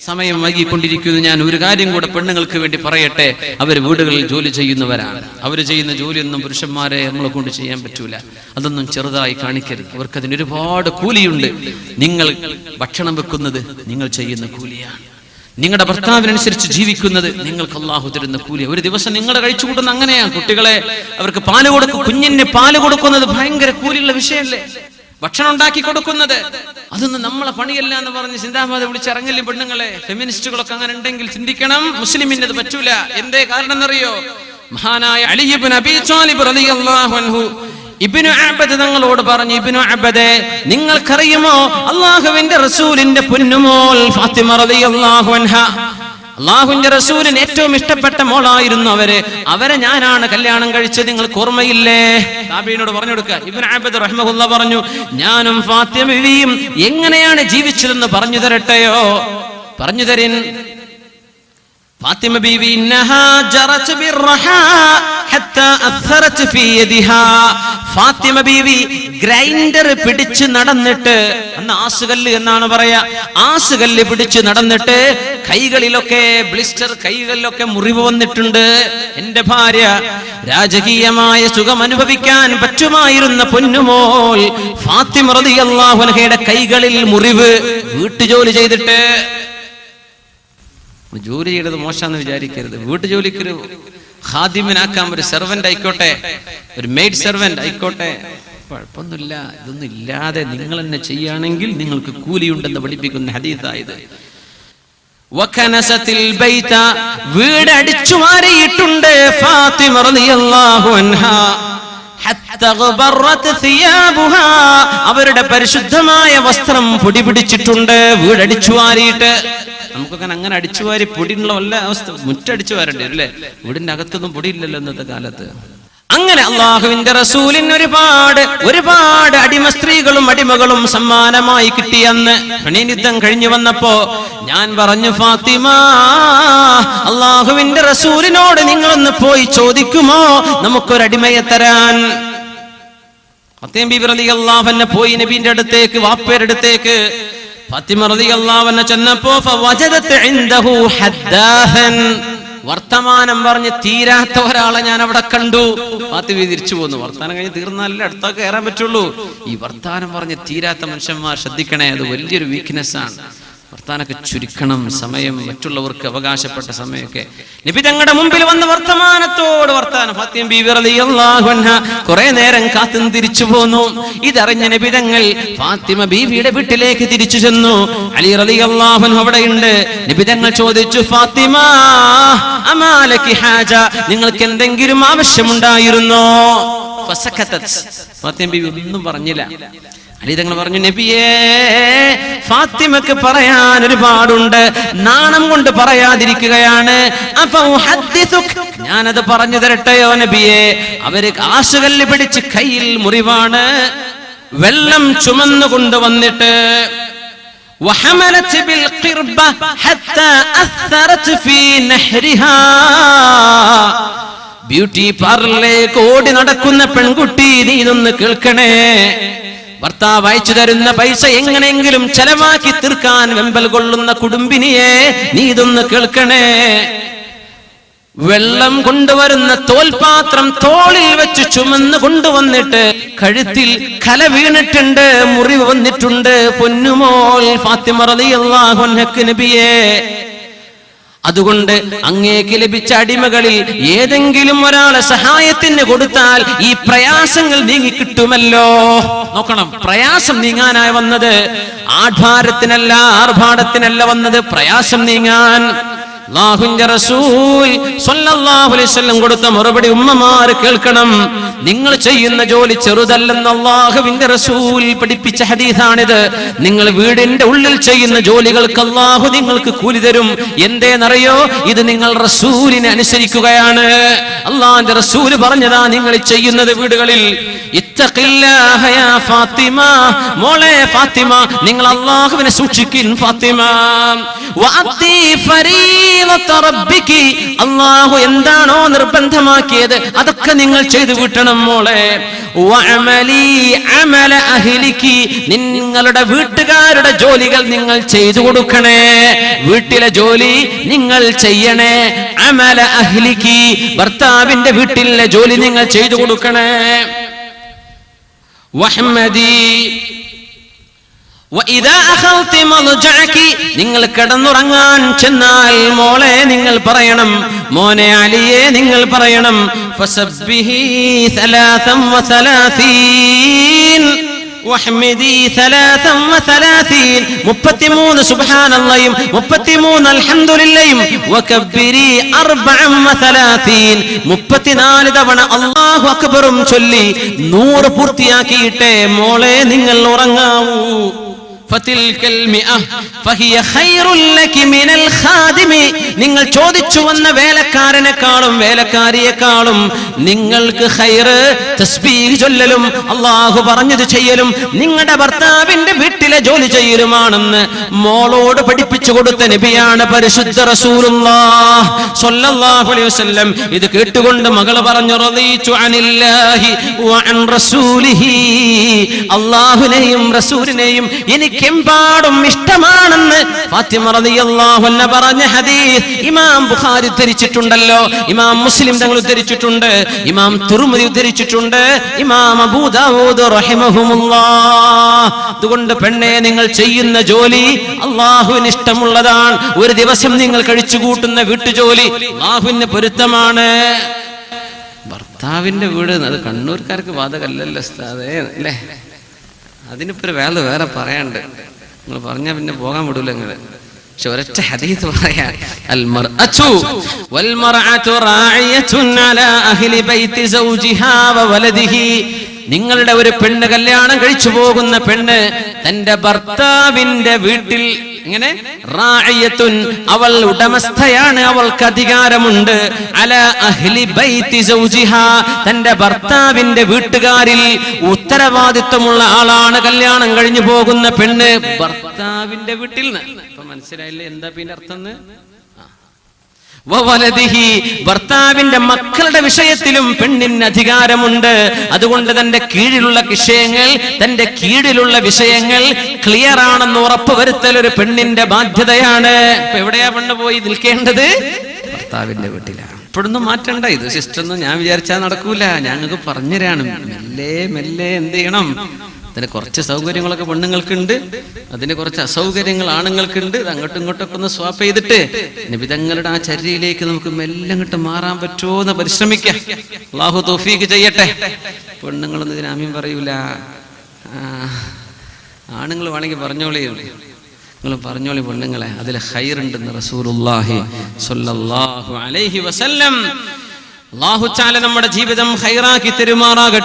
സമയം വൈകിക്കൊണ്ടിരിക്കുന്നു. ഞാൻ ഒരു കാര്യം കൂടെ പെണ്ണുങ്ങൾക്ക് വേണ്ടി പറയട്ടെ. അവർ വീടുകളിൽ ജോലി ചെയ്യുന്നവരാണ്. അവർ ചെയ്യുന്ന ജോലിയൊന്നും പുരുഷന്മാരെ നമ്മളെ കൊണ്ട് ചെയ്യാൻ പറ്റൂല. അതൊന്നും ചെറുതായി കാണിക്കരുത്. അവർക്കതിന് ഒരുപാട് കൂലിയുണ്ട്. നിങ്ങൾ ഭക്ഷണം വെക്കുന്നത് നിങ്ങൾ ചെയ്യുന്ന കൂലിയാണ്. നിങ്ങളുടെ ഭർത്താവിനനുസരിച്ച് ജീവിക്കുന്നത് നിങ്ങൾക്ക് അള്ളാഹു തരുന്ന കൂലി. ഒരു ദിവസം നിങ്ങൾ കഴിച്ചു കൂട്ടുന്ന അങ്ങനെയാണ്. കുട്ടികളെ അവർക്ക് പാല് കൊടുക്കും, കുഞ്ഞിന് പാല് കൊടുക്കുന്നത് ഭയങ്കര കൂലിയുള്ള വിഷയമല്ലേ? ഭക്ഷണം ഉണ്ടാക്കി കൊടുക്കുന്നത് അതൊന്നും നമ്മളെ പണിയല്ല എന്ന് പറഞ്ഞ് സിന്ദാബാദ് വിളിച്ചിറങ്ങല്ലേ പെണ്ണുങ്ങളെ. ഫെമിനിസ്റ്റുകളൊക്കെ അങ്ങനെ ഉണ്ടെങ്കിൽ ചിന്തിക്കണം, മുസ്ലിമിന് അത് പറ്റൂല. എന്തേ കാരണം എന്നറിയോ? മഹാനായ അലി ഇബ്നു അബീ ത്വാലിബ് റളിയല്ലാഹു അൻഹു ഇബ്നു അബ്ബദ് തങ്ങളോട് പറഞ്ഞു, ഇബ്നു അബ്ബദേ, നിങ്ങൾക്കറിയുമോ അല്ലാഹുവിന്റെ റസൂലിന്റെ പൊന്നുമോൾ ഫാത്തിമ റളിയല്ലാഹു അൻഹ, അല്ലാഹുവിന്റെ റസൂലിന് ഏറ്റവും ഇഷ്ടപ്പെട്ട മോളായിരുന്നു അവരെ ഞാനാണ് കല്യാണം കഴിച്ചത്. നിങ്ങൾക്ക് ഓർമ്മയില്ലേ? താബീനോട് പറഞ്ഞു കൊടുക്കുക. ഇബ്നു അബ്ബദ് റഹ്മഹുല്ലാഹ് പറഞ്ഞു, ഞാനും ഫാത്തിമ ബീവിയും എങ്ങനെയാണ് ജീവിച്ചതെന്ന് പറഞ്ഞു തരട്ടെയോ? പറഞ്ഞു തരിൻ. ഫാത്തിമ ബീവി ഇന്നഹാ ജറത് ബിർറഹാ ഹത്താ അത്ഥറത് ഫീ യദിഹാ. ഫാത്തിമ ബീവി ഗ്രൈൻഡർ പിടിച്ച് നടന്നിട്ട്, അന്ന് ആസുകല്ല് എന്നാണ് പറയാ, ആസുകല്ല് പിടിച്ച് നടന്നിട്ട് കൈകളിലൊക്കെ ബ്ലിസ്റ്റർ, കൈകളിലൊക്കെ മുറിവ് വന്നിട്ടുണ്ട്. എന്റെ ഭാര്യ രാജകീയമായ സുഖം അനുഭവിക്കാൻ പറ്റുമായിരുന്ന പൊന്നുമോൾ ഫാത്തിമ റളിയല്ലാഹു അൻഹയുടെ കൈകളിൽ മുറിവ്, വീട്ടുജോലി ചെയ്തിട്ട്. ജോലി ചെയ്തത് മോശമെന്ന് വിചാരിക്കരുത്. വീട്ടുജോലിക്കൊരു ഖാദിമിനാക്കാം, ഒരു സെർവന്റ് ആയിക്കോട്ടെ, ഒരു മെയ്ഡ് സെർവന്റ് ആയിക്കോട്ടെ, കുഴപ്പമൊന്നുമില്ല. ഇതൊന്നും ഇല്ലാതെ നിങ്ങൾ തന്നെ ചെയ്യുകയാണെങ്കിൽ നിങ്ങൾക്ക് കൂലിയുണ്ടെന്ന് പഠിപ്പിക്കുന്ന ഹദീസായത്. വകനസത്തിൽ ബൈത, വീട് അടിച്ചു മാറിയിട്ടുണ്ട് ഫാത്തിമ റളിയല്ലാഹു അൻഹാ. അവരുടെ പരിശുദ്ധമായ വസ്ത്രം പൊടി പിടിച്ചിട്ടുണ്ട്, വീടടിച്ചു വാരിയിട്ട്. നമുക്കൊക്കെ അങ്ങനെ അടിച്ചുവാരി പൊടിയുള്ള വല്ല അവസ്ഥ, മുറ്റടിച്ചു വാരേണ്ടി വരും അല്ലേ? വീടിന്റെ അകത്തൊന്നും പൊടിയില്ലല്ലോ ഇന്നത്തെ കാലത്ത്. അങ്ങനെ അള്ളാഹുവിന്റെ റസൂലിന് ഒരുപാട് അടിമ സ്ത്രീകളും അടിമകളും സമ്മാനമായി കിട്ടിയെന്ന് ഹുനൈൻ യുദ്ധം കഴിഞ്ഞു വന്നപ്പോ ഞാൻ പറഞ്ഞു, ഫാത്തിമ, അള്ളാഹുവിന്റെ റസൂലിനോട് നിങ്ങളൊന്ന് പോയി ചോദിക്കുമോ നമുക്കൊരടിമയെ തരാൻ? ഫാത്തിമ ബീവി റളിയല്ലാഹു അൻഹ പോയി നബിയുടെ അടുത്തേക്ക്, വാപ്പയുടെ അടുത്തേക്ക്. ഫാത്തിമ റളിയല്ലാഹു അൻഹ ചെന്നപ്പോ ഫവജദത് ഇൻദഹു ഹദ്ദാഹൻ, വർത്തമാനം പറഞ്ഞ് തീരാത്ത ഒരാളെ ഞാൻ അവിടെ കണ്ടു. ഫാത്തിമ തിരിച്ചു പോന്നു. വർത്താനം കഴിഞ്ഞ് തീർന്നാലേ അടുത്തൊക്കെ കയറാൻ പറ്റുള്ളൂ. ഈ വർത്താനം പറഞ്ഞ് തീരാത്ത മനുഷ്യന്മാർ ശ്രദ്ധിക്കണേ, അത് വലിയൊരു വീക്ക്നെസ് ആണ്. വർത്താനൊക്കെ ചുരുക്കണം, സമയം മറ്റുള്ളവർക്ക് അവകാശപ്പെട്ട സമയമൊക്കെ. നബി തങ്ങളുടെ മുമ്പിൽ വന്ന് വർത്തമാനത്തോട് വർത്താനം. ഫാത്തിമ ബീവി റളിയല്ലാഹു അൻഹ കുറെ നേരം കാത്തു തിരിച്ചു പോന്നു. ഇതറിഞ്ഞ നബി തങ്ങൾ ഫാത്തിമ ബീവിയുടെ വീട്ടിലേക്ക് തിരിച്ചു ചെന്നു. അലി റളിയല്ലാഹു അൻഹു അവിടെയുണ്ട്. നബി തങ്ങൾ ചോദിച്ചു, ഫാത്തിമ, അമാലകി ഹാജ, നിങ്ങൾക്ക് എന്തെങ്കിലും ആവശ്യമുണ്ടായിരുന്നോ? ഫസകതത്, ഫാത്തിമ ബീവി ഒന്നും പറഞ്ഞില്ല. അലി തങ്ങൾ പറഞ്ഞു, നബിയേ, ഫാത്തിമക്ക് പറയാൻ ഒരുപാടുണ്ട്, നാണം കൊണ്ട് പറയാതിരിക്കുകയാണ്. ഞാനത് പറഞ്ഞു തരട്ടെയോ നബിയേ? അവര് ആശുകല്ല് പിടിച്ച് കയ്യിൽ മുറിവാണ്, വെള്ളം ചുമന്നു കൊണ്ടുവന്നിട്ട് ബ്യൂട്ടി പാർലറിലേക്ക് ഓടി നടക്കുന്ന പെൺകുട്ടി, നീ ഇതൊന്ന് കേൾക്കണേ. ഭർത്താവ് അയച്ചു തരുന്ന പൈസ എങ്ങനെയെങ്കിലും ചെലവാക്കി തീർക്കാൻ വെമ്പൽ കൊള്ളുന്ന കുടുംബിനിയെ, നീ ഇതൊന്ന് കേൾക്കണേ. വെള്ളം കൊണ്ടുവരുന്ന തോൽപാത്രം തോളിൽ വെച്ച് ചുമന്ന് കൊണ്ടുവന്നിട്ട് കഴുത്തിൽ കല വീണിട്ടുണ്ട്, മുറിവ് വന്നിട്ടുണ്ട്. പൊന്നുമോൾ ഫാത്തിമ റളിയല്ലാഹു അൻഹക്ക് നബിയേ, അതുകൊണ്ട് അങ്ങേക്ക് ലഭിച്ച അടിമകളിൽ ഏതെങ്കിലും ഒരാളെ സഹായത്തിന് കൊടുത്താൽ ഈ പ്രയാസങ്ങൾ നീങ്ങി കിട്ടുമല്ലോ. നോക്കണം, പ്രയാസം നീങ്ങാനായി വന്നത് ആഡ്ഭാരത്തിനല്ല, ആർഭാടത്തിനല്ല വന്നത്, പ്രയാസം നീങ്ങാൻ. അല്ലാഹുവിന്റെ റസൂൽ സ്വല്ലല്ലാഹു അലൈഹി വസല്ലം കൊടുത്ത മറുപടി ഉമ്മമാർ കേൾക്കണം. നിങ്ങൾ ചെയ്യുന്ന ജോലി ചെറുതല്ലെന്ന് അല്ലാഹുവിന്റെ റസൂൽ പഠിപ്പിച്ച ഹദീസാണിത്. നിങ്ങൾ വീടിന്റെ ഉള്ളിൽ ചെയ്യുന്ന ജോലികൾക്ക് അല്ലാഹു നിങ്ങൾക്ക് കൂലി തരും. എന്തേന്നറിയോ? ഇത് നിങ്ങൾ റസൂലിനെ അനുസരിക്കുകയാണ്. അല്ലാഹുവിന്റെ റസൂൽ പറഞ്ഞതാ നിങ്ങൾ ചെയ്യുന്നത് വീടുകളിൽ. ഇത്തഖില്ലാഹ യാ ഫാത്തിമ, മോളെ ഫാത്തിമ, നിങ്ങൾ അല്ലാഹുവിനെ സൂക്ഷിക്കിൻ ഫാത്തിമ. വഅത്തി ഫരീ അല്ലാഹു എന്താണോ നിർബന്ധമാക്കിയത് അതൊക്കെ നിങ്ങൾ ചെയ്തു വിട്ടണം മോളെ. നിങ്ങളുടെ വീട്ടുകാരുടെ ജോലികൾ നിങ്ങൾ ചെയ്തു കൊടുക്കണേ, വീട്ടിലെ ജോലി നിങ്ങൾ ചെയ്യണേ. അമല അഹ്ലിക്കി, ഭർത്താവിന്റെ വീട്ടിലെ ജോലി നിങ്ങൾ ചെയ്തു കൊടുക്കണേ. വഹ്മദി നിങ്ങൾ കിടന്നുറങ്ങാൻ ചെന്നാൽ മോളെ നിങ്ങൾ പറയണം, മോനെ അലിയെ നിങ്ങൾ പറയണം, 33 സുബ്ഹാനല്ലാഹും 33 അൽഹംദുലില്ലാഹും വകബ്ബിരി 34 തവണ അല്ലാഹു അക്ബറും ചൊല്ലി 100 പൂർത്തിയാക്കിയിട്ടേ മോളെ നിങ്ങൾ ഉറങ്ങാവൂ. നിങ്ങൾ ചോദിച്ചു വന്ന വേലക്കാരനെക്കാളും വേലക്കാരിയെക്കാളും നിങ്ങൾക്ക് ഖൈറ് തസ്ബീഹ് ചൊല്ലലും അല്ലാഹു പറഞ്ഞത് ചെയ്യലും നിങ്ങളുടെ ഭർത്താവിന്റെ വീട്ടിലെ ജോലി ചെയ്യലുമാണെന്ന് മോളോട് പഠിപ്പിച്ചു കൊടുത്ത നബിയാണ് പരിശുദ്ധ റസൂലുള്ളാഹ് സ്വല്ലല്ലാഹു അലൈഹി വസല്ലം. ഇത് കേട്ടുകൊണ്ട് മകൾ പറഞ്ഞു, റളീതു അനില്ലാഹി വഅൻ റസൂലിഹി, അല്ലാഹുവിനെയും റസൂലിനെയും എനിക്കെമ്പാടും ഇഷ്ടമാണെന്ന് ഫാത്തിമ റളിയല്ലാഹു അൻഹ പറഞ്ഞ ഹദീസ് ഇമാം ബുഖാരി ഉദ്ധരിച്ചിട്ടുണ്ടല്ലോ, ഇമാം മുസ്ലിം തങ്ങൾ ഉദ്ധരിച്ചിട്ടുണ്ട്, ഇമാം തുർമുദി ഉദ്ധരിച്ചിട്ടുണ്ട്, ഇമാം അബൂ ദാവൂദ് റഹിമഹുമുല്ലാഹ്. അതുകൊണ്ട് പെണ്ണെ നിങ്ങൾ ചെയ്യുന്ന ജോലി അല്ലാഹുവിന് ഇഷ്ടമുള്ളതാണ്. ഒരു ദിവസം നിങ്ങൾ കഴിച്ചു കൂട്ടുന്ന വീട്ടുജോലി അല്ലാഹുവിന് പൊരുത്തമാണ്. ഭർത്താവിന്റെ വീട് അത് കണ്ണൂർക്കാർക്ക് ബാധകല്ലല്ലോ ഉസ്താദേ അല്ലേ? അതിനിപ്പോ വേറെ പറയാണ്ട്, നിങ്ങൾ പറഞ്ഞാ പിന്നെ പോകാൻ വിടൂല നിങ്ങള്. പക്ഷെ ഒരൊറ്റ ഹദീസ് പറയാ, അൽ മർഅതു വൽ മർഅതു റാഇയത്തുൻ അലാ അഹ്ലി ബൈതി സൗജിഹാ വ വലദിഹി. നിങ്ങളുടെ ഒരു പെണ്ണ്, കല്യാണം കഴിച്ചു പോകുന്ന പെണ്ണ് തന്റെ ഭർത്താവിന്റെ വീട്ടിൽ എങ്ങനെ റാഇയത്തുൻ, അവൾ ഉടമസ്ഥയാണ്, അവൾക്ക് അധികാരമുണ്ട്. അലാ അഹ്ലി ബൈതി സൗജിഹാ, തന്റെ ഭർത്താവിന്റെ വീട്ടുകാരിൽ ഉത്തരവാദിത്വമുള്ള ആളാണ് കല്യാണം കഴിഞ്ഞു പോകുന്ന പെണ്ണ് ഭർത്താവിന്റെ വീട്ടിൽ നിന്ന്. ഇപ്പൊ മനസ്സിലായില്ലേ എന്താ പിന്നെ അർത്ഥം? ഭർത്താവിന്റെ മക്കളുടെ വിഷയത്തിലും പെണ്ണിന് അധികാരമുണ്ട്. അതുകൊണ്ട് തന്റെ കീഴിലുള്ള വിഷയങ്ങൾ ക്ലിയർ ആണെന്ന് ഉറപ്പുവരുത്തൽ ഒരു പെണ്ണിന്റെ ബാധ്യതയാണ്. ഇപ്പൊ എവിടെയാ പെണ്ണ് പോയി നിൽക്കേണ്ടത്? ഭർത്താവിന്റെ വീട്ടിലാണ്. ഇപ്പോഴൊന്നും മാറ്റണ്ട, ഇത് സിസ്റ്റൊന്നും ഞാൻ വിചാരിച്ചാൽ നടക്കൂല. ഞങ്ങൾക്ക് പറഞ്ഞുതരാണ്, മെല്ലെ എന്ത് ചെയ്യണം. അതിന് കുറച്ച് സൗകര്യങ്ങളൊക്കെ പെണ്ണുങ്ങൾക്കുണ്ട്, അതിന് കുറച്ച് അസൗകര്യങ്ങൾ ആണുങ്ങൾക്കുണ്ട്. അത് അങ്ങോട്ടും ഇങ്ങോട്ടൊക്കെ ഒന്ന് സ്വാപ്പ് ചെയ്തിട്ട് നബിതങ്ങളുടെ ആ ചര്യയിലേക്ക് നമുക്ക് മെല്ലെ അങ്ങോട്ട് മാറാൻ പറ്റുമോ എന്ന് പരിശ്രമിക്കാം. അല്ലാഹു തൗഫീഖ് ചെയ്യട്ടെ. പെണ്ണുങ്ങളൊന്നും ഇതിന് ആമീൻ പറയൂല. ആണുങ്ങൾ വേണമെങ്കിൽ പറഞ്ഞോളി, നിങ്ങൾ പറഞ്ഞോളി പെണ്ണുങ്ങളെ, അതിൽ ഖൈറുണ്ടെന്ന് റസൂലുള്ളാഹി സ്വല്ലല്ലാഹു അലൈഹി വസല്ലം. അല്ലാഹു തആല നമ്മുടെ ജീവിതം ഖൈറാക്കി തരുമാറാകട്ടെ.